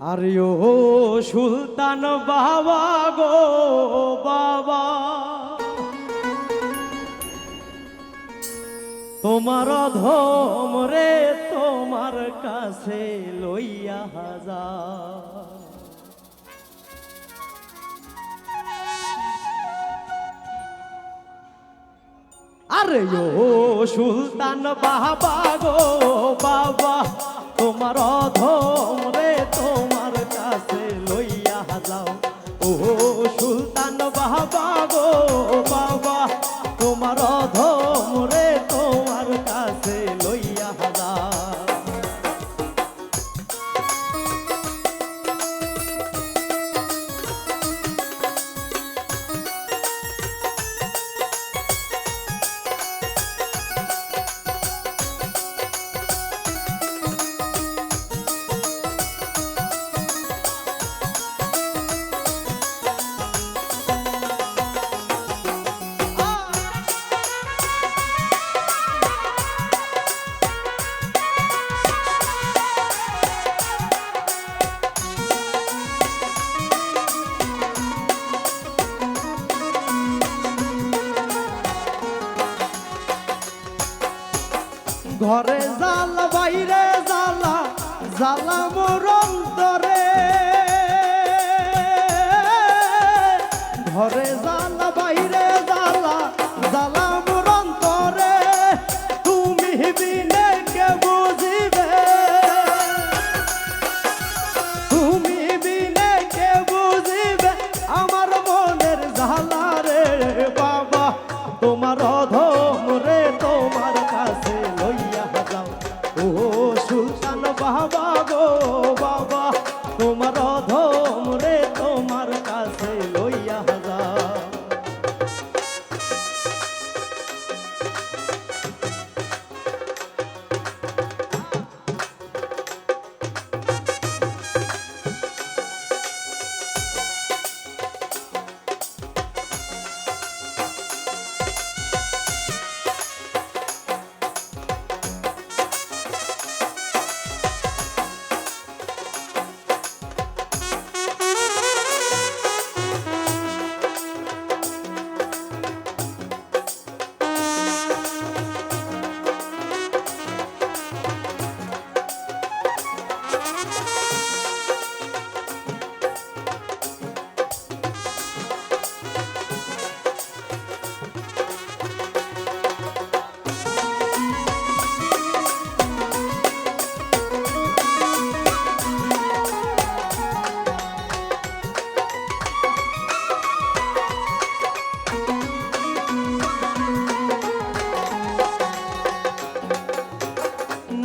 আরে ও সুলতান বাবা গো বাবা, তোমার অধম রে তোমার কাছে লইয়া হাজার। আরে ও সুলতান বাবা গো বাবা, তোমার অধম রে তোমার কাছে লইয়া যাও। ও সুলতান বাবা গো বাবা, তোমার অধম রে তোমার কাছে লইয়া যাও। ঘরে জাল বাইরে জ্বালা, জ্বালা মোর অন্তরে। ঘরে জাল বাইরে জ্বালা, জ্বালা মোর অন্তরে। তুমি বিনে কে বুঝিবে, তুমি বিনে কে বুঝিবে আমার মনের জ্বালা রে বাবা। তোমার অধম রে তোমার কাছে লইয়া যাও। ও সুলতান বাবা গো বাবা, তোমার অধম রে তোমার কাছে লইয়া যাও।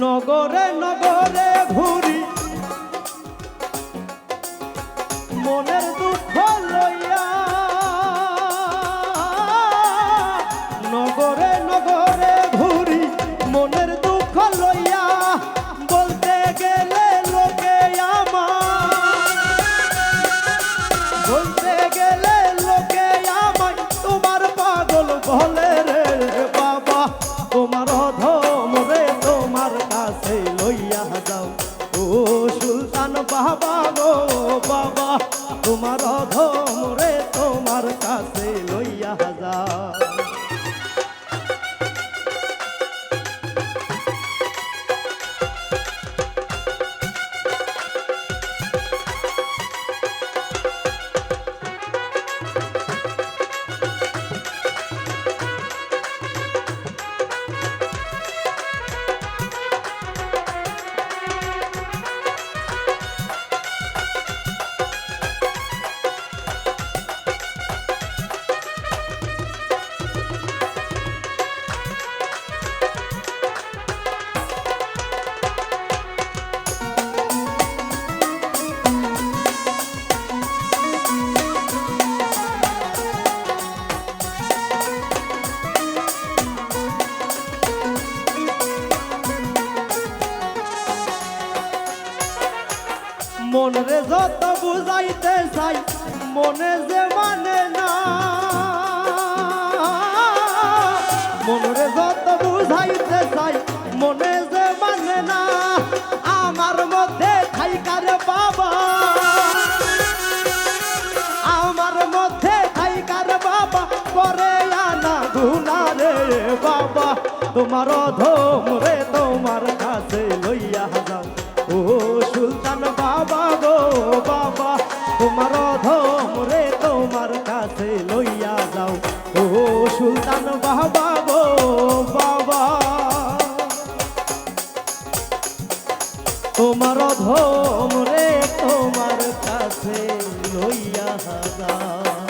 নগরে নগরে ঘুরি মনের দুঃখ লইয়া। নগরে নগরে ঘুরি মনের দুঃখ লইয়া। বলতে গেলে লোকে আমার, বলতে গেলে লোকে আমায় তোমার পাগল বলে রে বাবা। তোমার অধম রে তোমার কাছে লইয়া যাও। ও সুলতান বাবা গো বাবা, তোমার অধম রে তোমার কাছে লইয়া যাও। মনে যত বুঝাইতে চাই মনে যে মানে না। মনে যত বুঝাইতে চাই মনে যে মানে না। আমার মধ্যে থাইকারে বাবা বাবা তোমার অধম রে তোমার কাছে লইয়া যাও ও সুলতান বাবা গো বাবা তোমার অধম রে তোমার কাছে লইয়া যাও ও সুলতান বাবা গো বাবা তোমার অধম রে তোমার কাছে লইয়া যাও।